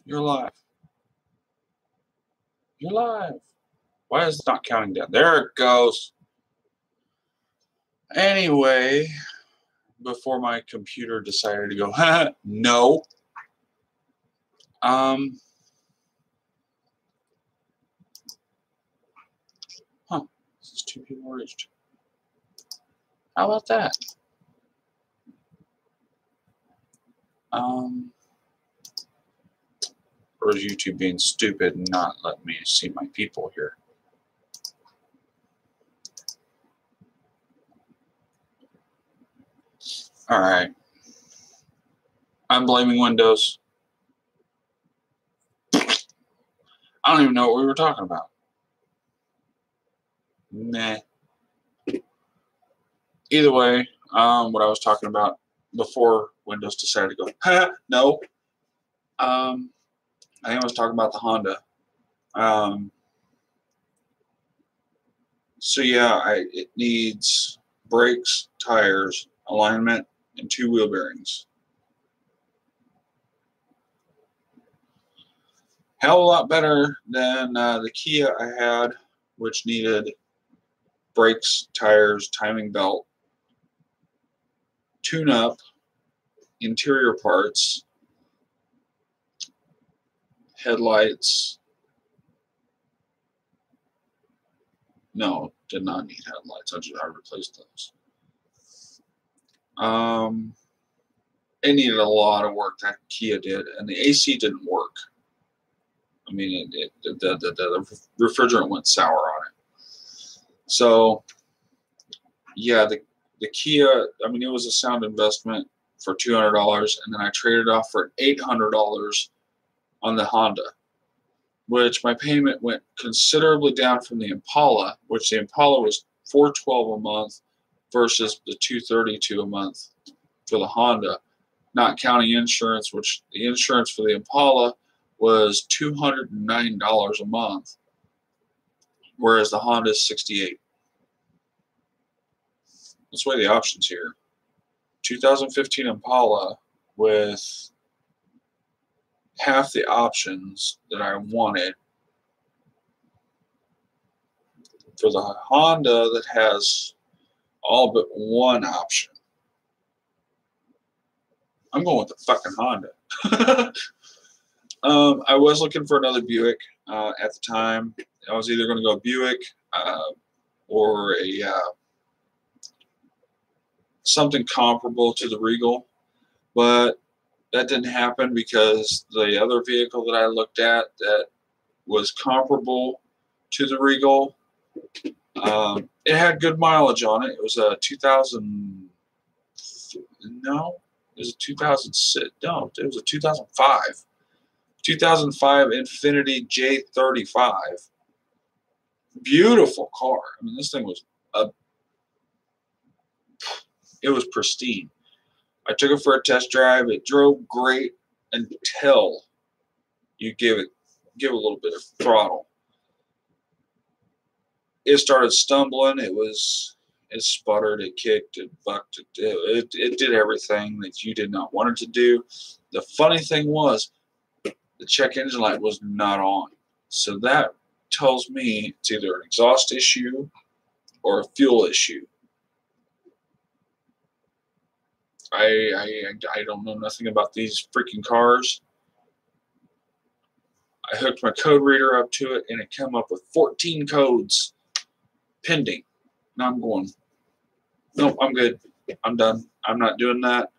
You're live. You're live. Why is it not counting down? There it goes. Anyway, before my computer decided to go, no. This is 2 people reached. How about that? Or is YouTube being stupid and not letting me see my people here? All right. I'm blaming Windows. I don't even know what we were talking about. Meh. Either way, what I was talking about before Windows decided to go, no. I think I was talking about the Honda. So yeah, it needs brakes, tires, alignment, and 2 wheel bearings. Hell of a lot better than the Kia I had, which needed brakes, tires, timing belt, tune-up, interior parts, headlights. No, did not need headlights. I replaced those. It needed a lot of work, that Kia did, and the AC didn't work. I mean, the refrigerant went sour on it. So, yeah, the Kia, I mean, it was a sound investment for $200, and then I traded off for $800 on the Honda, which my payment went considerably down from the Impala, which the Impala was $412 a month versus the $232 a month for the Honda, not counting insurance, which the insurance for the Impala was $209 a month, whereas the Honda is $68. Let's weigh the options here. 2015 Impala with half the options that I wanted for the Honda that has all but one option. I'm going with the fucking Honda. I was looking for another Buick at the time. I was either going to go Buick or a something comparable to the Regal, but that didn't happen because the other vehicle that I looked at that was comparable to the Regal, it had good mileage on it. It was a 2000. No, it was a 2006. No, it was a 2005. 2005 Infiniti J35. Beautiful car. I mean, this thing was it was pristine. I took it for a test drive. It drove great until you give it a little bit of throttle. It started stumbling. It sputtered. It kicked. It bucked. It did everything that you did not want it to do. The funny thing was, the check engine light was not on. So that tells me it's either an exhaust issue or a fuel issue. I don't know nothing about these freaking cars. I hooked my code reader up to it, and it came up with 14 codes pending. Now I'm going, nope, I'm good. I'm done. I'm not doing that.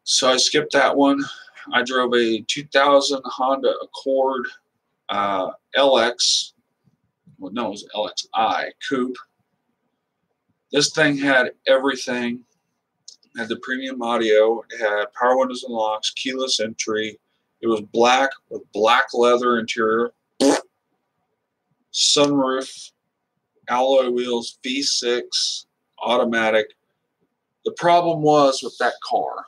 So I skipped that one. I drove a 2000 Honda Accord LX. Well, no, it was LXi Coupe. This thing had everything. It had the premium audio. It had power windows and locks, keyless entry. It was black with black leather interior, sunroof, alloy wheels, V6, automatic. The problem was with that car.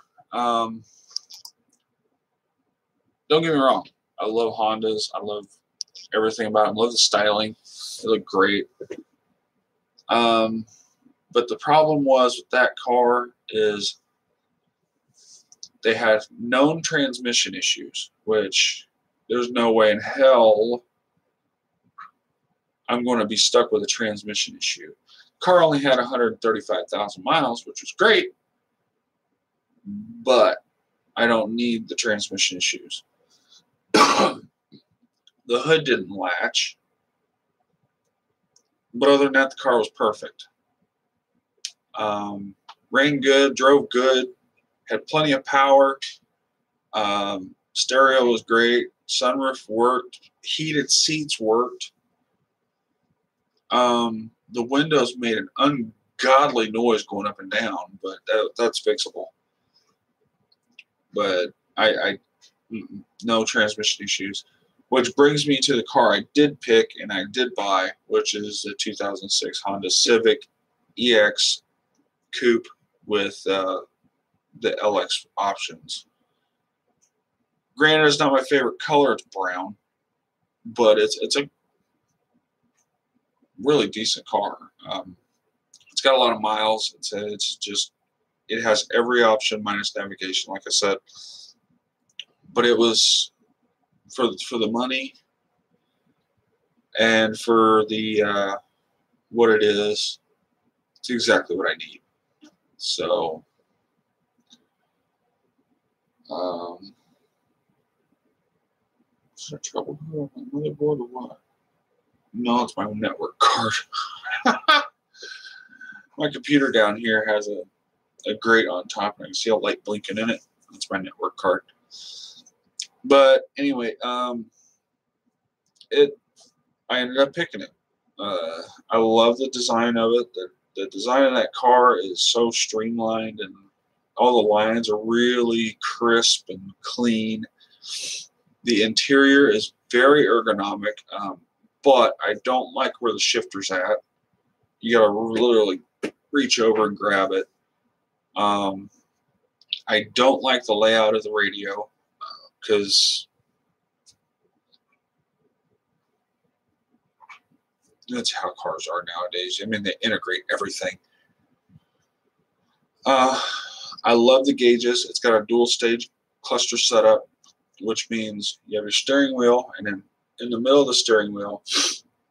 Don't get me wrong. I love Hondas. I love everything about them. I love the styling. They look great. But the problem was with that car is They had known transmission issues, which there's no way in hell I'm going to be stuck with a transmission issue. Car only had 135,000 miles, which was great, but I don't need the transmission issues. The hood didn't latch, but other than that, the car was perfect. Ran good, drove good, had plenty of power. Stereo was great. Sunroof worked. Heated seats worked. The windows made an ungodly noise going up and down, but that's fixable. But no transmission issues. Which brings me to the car I did pick and I did buy, which is the 2006 Honda Civic EX Coupe with the LX options. Granted, it's not my favorite color. It's brown, but it's a really decent car. It's got a lot of miles. It's just, it has every option minus navigation, like I said. But it was for the money and for the what it is. It's exactly what I need. So, is there trouble here on my motherboard or what? No, it's my network card. My computer down here has a grate on top, and I can see a light blinking in it. That's my network card. But anyway, I ended up picking it. I love the design of it. The design of that car is so streamlined, and all the lines are really crisp and clean. The interior is very ergonomic, but I don't like where the shifter's at. You gotta literally reach over and grab it. I don't like the layout of the radio because that's how cars are nowadays. I mean, they integrate everything. I love the gauges. It's got a dual stage cluster setup, which means you have your steering wheel, and then in the middle of the steering wheel,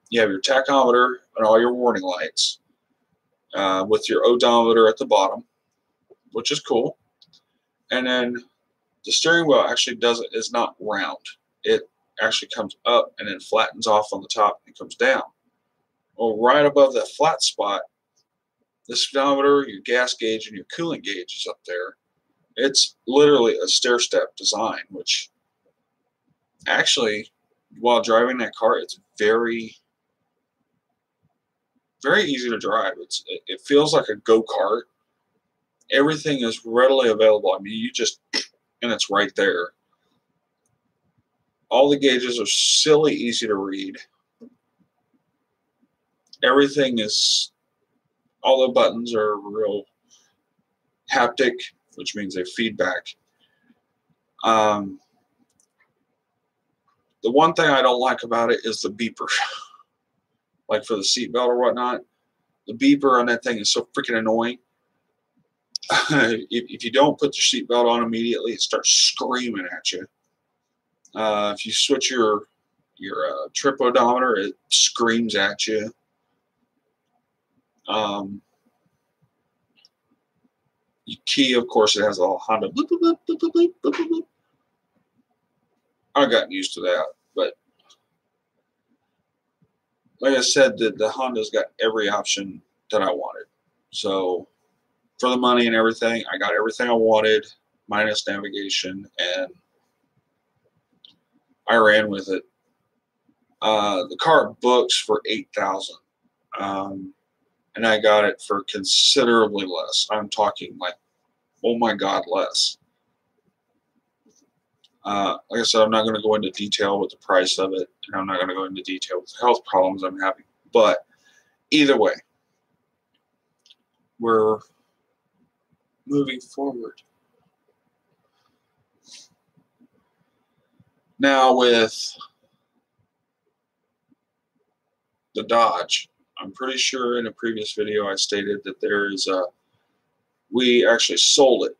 you have your tachometer and all your warning lights, with your odometer at the bottom, which is cool. And then the steering wheel actually is not round. It actually comes up and then flattens off on the top and comes down. Well, right above that flat spot, the speedometer, your gas gauge, and your coolant gauge is up there. It's literally a stair-step design, which actually, while driving that car, it's very, very easy to drive. It feels like a go-kart. Everything is readily available. I mean, and it's right there. All the gauges are silly easy to read. All the buttons are real haptic, which means they feedback. The one thing I don't like about it is the beeper. Like for the seatbelt or whatnot, the beeper on that thing is so freaking annoying. If you don't put your seatbelt on immediately, it starts screaming at you. If you switch your trip odometer, it screams at you. Key, of course, it has a Honda bloop, bloop, bloop, bloop, bloop, bloop, bloop, bloop. I've gotten used to that, but like I said, the Honda's got every option that I wanted. So for the money and everything, I got everything I wanted, minus navigation, and I ran with it. The car books for $8,000, and I got it for considerably less. I'm talking like, oh my God, less. Like I said, I'm not going to go into detail with the price of it, and I'm not going to go into detail with the health problems I'm having. But either way, we're moving forward. Now with the Dodge, I'm pretty sure in a previous video I stated that we actually sold it.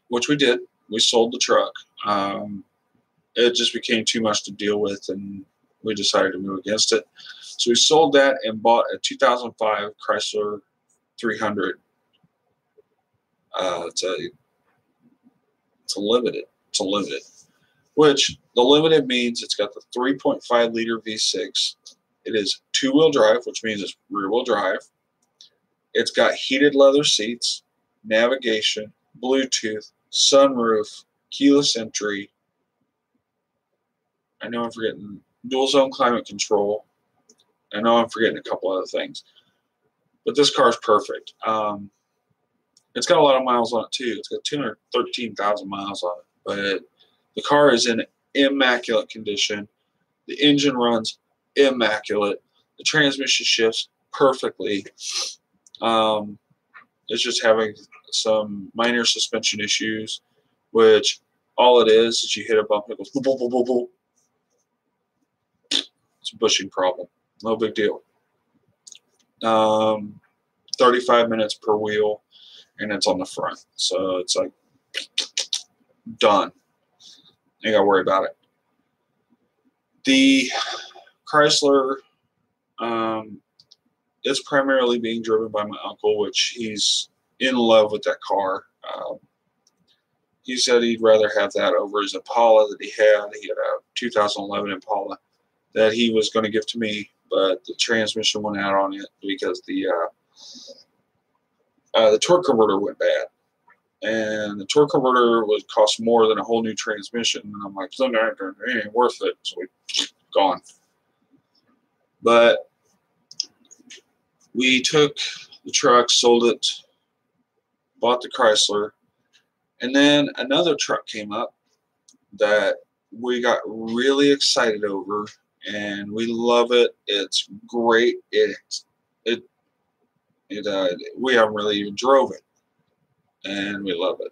which we did. We sold the truck. It just became too much to deal with, and we decided to move against it. So we sold that and bought a 2005 Chrysler 300. It's a limited. It's a limited. Which the limited means it's got the 3.5 liter V6. It is two-wheel drive, which means it's rear-wheel drive. It's got heated leather seats, navigation, Bluetooth, sunroof, keyless entry. I know I'm forgetting dual zone climate control. I know I'm forgetting a couple other things. But this car is perfect. It's got a lot of miles on it too. It's got 213,000 miles on it. But the car is in immaculate condition. The engine runs immaculate. The transmission shifts perfectly. It's just having some minor suspension issues, which all it is you hit a bump and it goes boop, boop, boop, boop, boop. It's a bushing problem. No big deal. 35 minutes per wheel, and it's on the front. So it's like done. You got to worry about it. The Chrysler, it's primarily being driven by my uncle, which he's in love with that car. He said he'd rather have that over his Impala that he had. He had a 2011 Impala that he was going to give to me, but the transmission went out on it because the torque converter went bad. And the torque converter would cost more than a whole new transmission. And I'm like, it ain't worth it. So we gone. But we took the truck, sold it, bought the Chrysler, and then another truck came up that we got really excited over, and we love it. It's great. We haven't really even drove it, and we love it.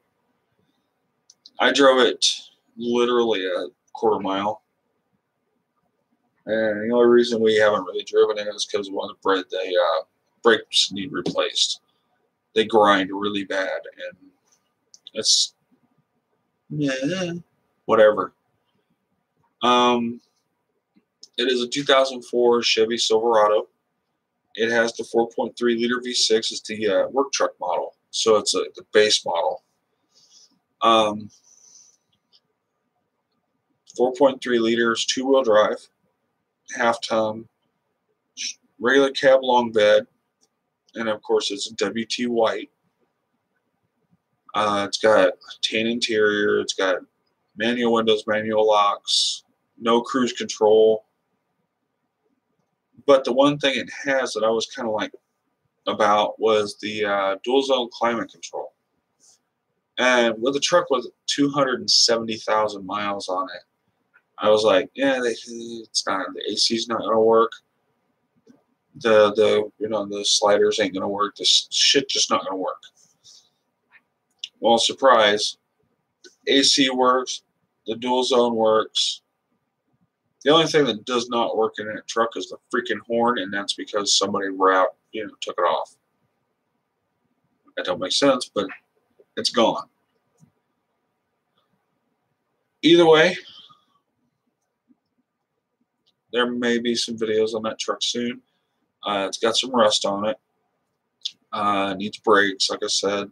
I drove it literally a quarter mile, and the only reason we haven't really driven it is because one of the brakes need replaced. They grind really bad, and it's whatever. It is a 2004 Chevy Silverado. It has the 4.3 liter V6. It's the work truck model, so it's the base model. 4.3 liters, two-wheel drive, half-ton, regular cab long bed, and of course it's WT white. It's got tan interior. It's got manual windows, manual locks, no cruise control. But the one thing it has that I was kind of like about was the dual zone climate control. And with a truck with 270,000 miles on it, I was like, yeah, it's not. The AC's not gonna work. The sliders ain't gonna work. This shit just not gonna work. Well, surprise, AC works. The dual zone works. The only thing that does not work in a truck is the freaking horn, and that's because somebody took it off. That don't make sense, but it's gone. Either way, there may be some videos on that truck soon. It's got some rust on it. Needs brakes, like I said.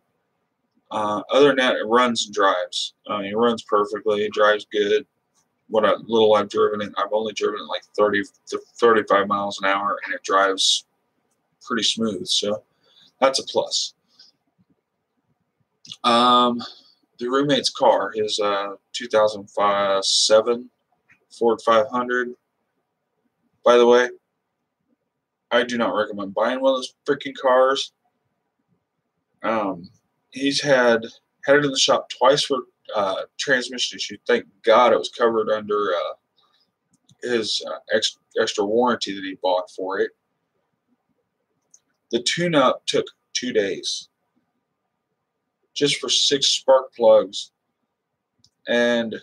Other than that, it runs and drives. It runs perfectly. It drives good. What little I've driven it, I've only driven it like 30 to 35 miles an hour, and it drives pretty smooth. So that's a plus. The roommate's car, his 2007 Ford 500. By the way, I do not recommend buying one of those freaking cars. He's had it in the shop twice for transmission issue. Thank God it was covered under his extra warranty that he bought for it. The tune-up took 2 days, just for 6 spark plugs and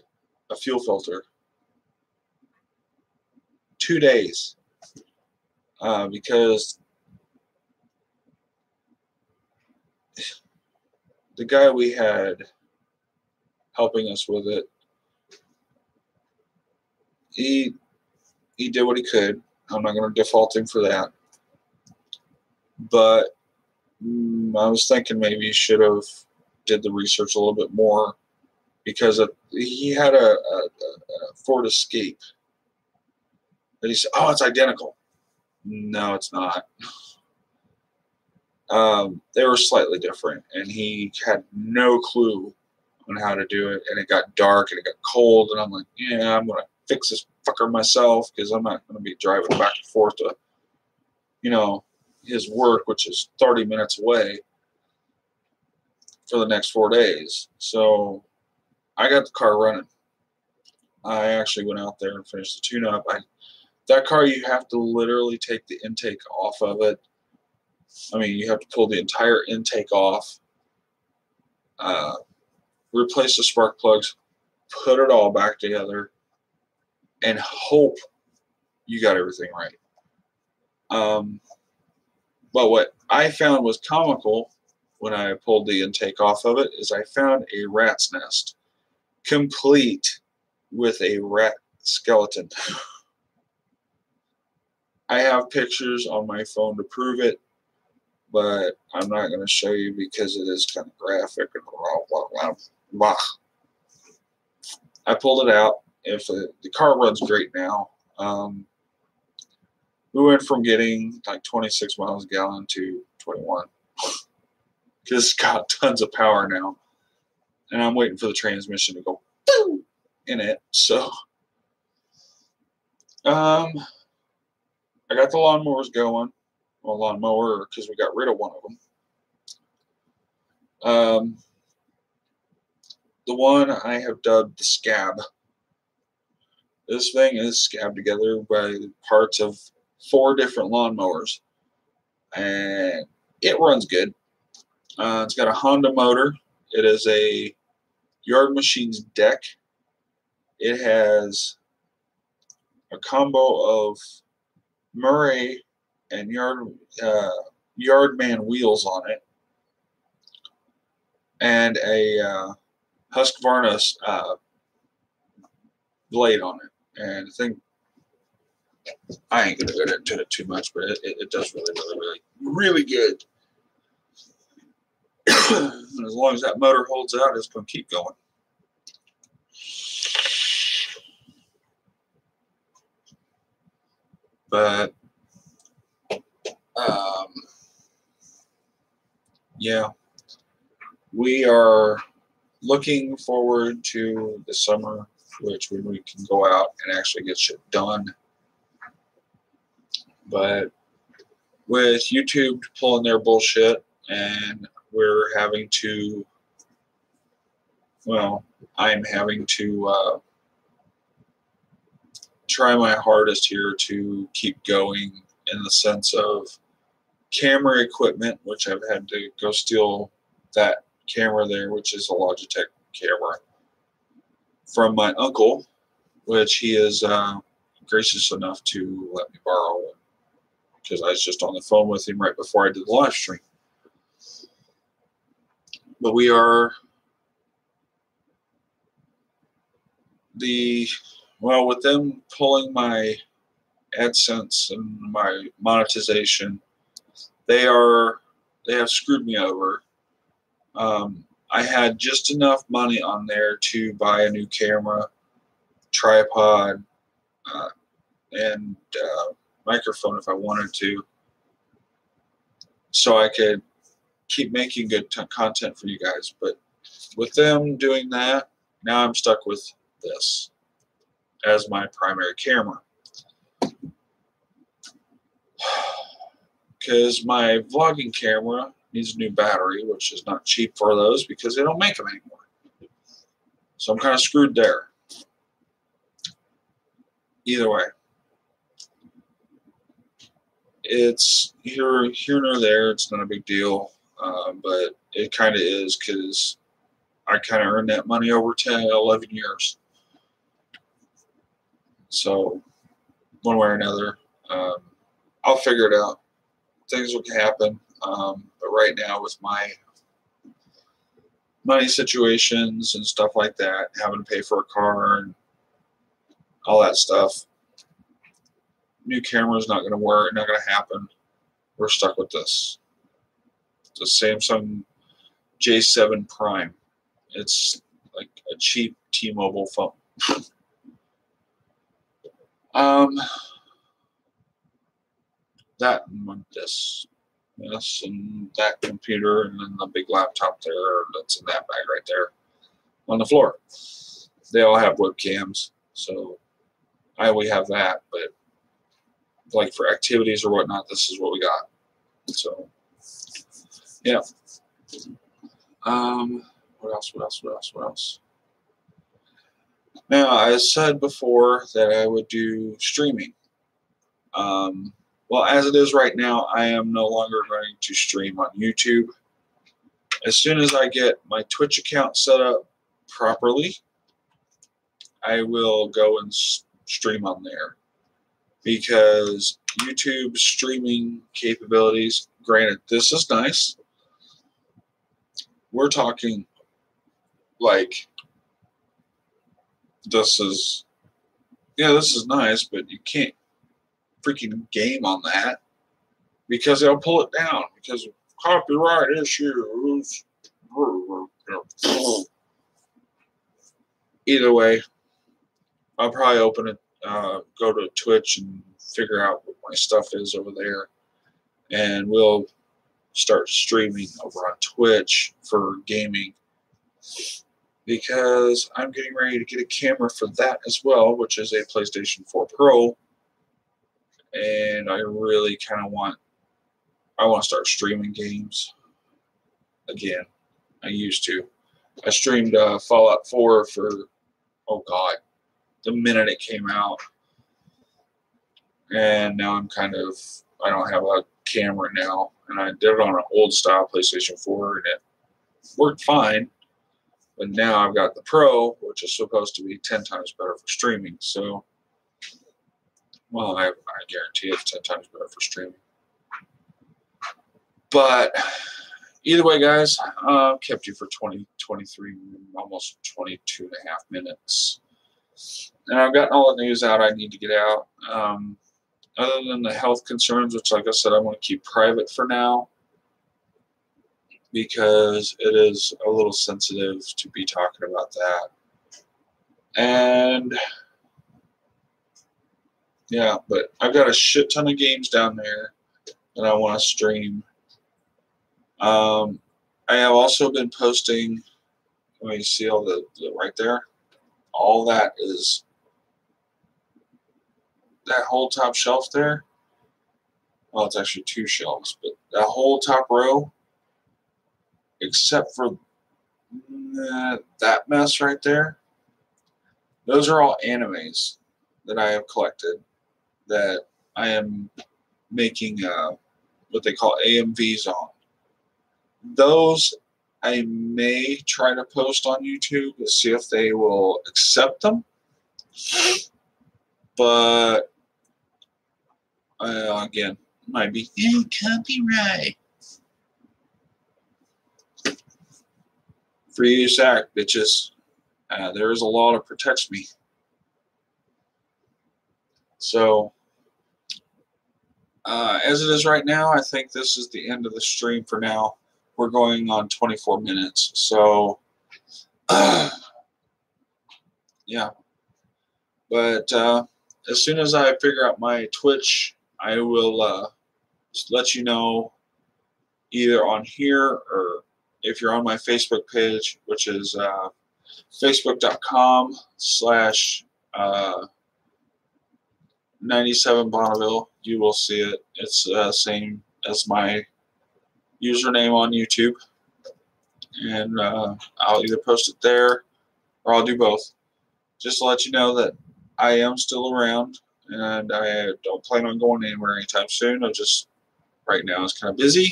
a fuel filter. 2 days, because the guy we had helping us with it. He did what he could. I'm not going to default him for that. But I was thinking maybe he should have did the research a little bit more, because he had a Ford Escape. And he said, "Oh, it's identical." No, it's not. They were slightly different, and he had no clue on how to do it. And it got dark, and it got cold, and I'm like, "Yeah, I'm gonna fix this fucker myself, because I'm not gonna be driving back and forth to, his work, which is 30 minutes away, for the next 4 days." So I got the car running. I actually went out there and finished the tune-up. That car, you have to literally take the intake off of it. I mean, you have to pull the entire intake off, replace the spark plugs, put it all back together, and hope you got everything right. But what I found was comical when I pulled the intake off of it is I found a rat's nest, complete with a rat skeleton. I have pictures on my phone to prove it, but I'm not going to show you because it is kind of graphic and blah, blah, blah, blah. I pulled it out. If the car runs great now. We went from getting like 26 miles a gallon to 21. Because it's got tons of power now. And I'm waiting for the transmission to go boom in it. So I got the lawnmowers going. Well, lawnmower, because we got rid of one of them. The one I have dubbed the Scab. This thing is scabbed together by parts of 4 different lawnmowers. And it runs good. It's got a Honda motor. It is a Yard Machines deck. It has a combo of Murray and Yardman wheels on it, and a Husqvarna blade on it. And I think I ain't gonna go into it too much, but it does really good. And as long as that motor holds out, it's gonna keep going. But yeah, we are looking forward to the summer, which we can go out and actually get shit done. But with YouTube pulling their bullshit, and we're having to, well, I'm having to try my hardest here to keep going, in the sense of camera equipment, which I've had to go steal that camera there, which is a Logitech camera, from my uncle, which he is gracious enough to let me borrow it, because I was just on the phone with him right before I did the live stream. But we are with them pulling my AdSense and my monetization, they have screwed me over. I had just enough money on there to buy a new camera, tripod, and microphone if I wanted to, so I could keep making good content for you guys. But with them doing that, now I'm stuck with this as my primary camera, because my vlogging camera needs a new battery, which is not cheap for those because they don't make them anymore. So I'm kind of screwed there. Either way, it's here nor there. It's not a big deal, but it kind of is, because I kind of earned that money over 10, 11 years. So one way or another, I'll figure it out. Things will happen. But right now, with my money situations and stuff like that, having to pay for a car and all that stuff. New camera's not going to work, not going to happen. We're stuck with this. The Samsung J7 Prime. It's like a cheap T-Mobile phone. That and this and that computer, and then the big laptop there that's in that bag right there on the floor. They all have webcams, so we have that, but like for activities or whatnot, this is what we got. So yeah. What else? Now, I said before that I would do streaming. Well, as it is right now, I am no longer going to stream on YouTube. As soon as I get my Twitch account set up properly, I will go and stream on there. Because YouTube streaming capabilities, granted, this is nice. We're talking like this is nice, but you can't freaking game on that because they'll pull it down because of copyright issues. Either way, I'll probably open it, go to Twitch and figure out what my stuff is over there, and we'll start streaming over on Twitch for gaming because I'm getting ready to get a camera for that as well, which is a PlayStation 4 Pro, and I really kind of want to start streaming games again. I used to. I streamed Fallout 4 for, oh God, the minute it came out, and now I don't have a camera now, and I did it on an old style PlayStation 4, and it worked fine. But now I've got the Pro, which is supposed to be 10 times better for streaming. So, well, I guarantee it's 10 times better for streaming. But either way, guys, kept you for 23, almost 22 and a half minutes. And I've gotten all the news out I need to get out. Other than the health concerns, which, like I said, I want to keep private for now, because it is a little sensitive to be talking about that. And yeah, but I've got a shit ton of games down there that I want to stream. I have also been posting, you see all the right there? All that is, that whole top shelf there, well, it's actually 2 shelves, but that whole top row, except for that mess right there, those are all animes that I have collected that I am making what they call AMVs on. Those I may try to post on YouTube to see if they will accept them, but again, might be copyright. Free use act, bitches. There is a law that protects me. So, as it is right now, I think this is the end of the stream for now. We're going on 24 minutes. So, yeah. But as soon as I figure out my Twitch, I will let you know either on here or if you're on my Facebook page, which is facebook.com/97 Bonneville. You will see it. It's the same as my username on YouTube. And I'll either post it there or I'll do both. Just to let you know that I am still around and I don't plan on going anywhere anytime soon. I just, right now, it's kind of busy.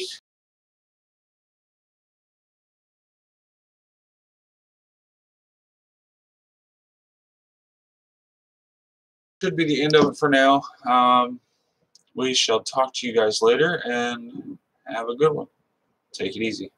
Should be the end of it for now. We shall talk to you guys later and have a good one. Take it easy.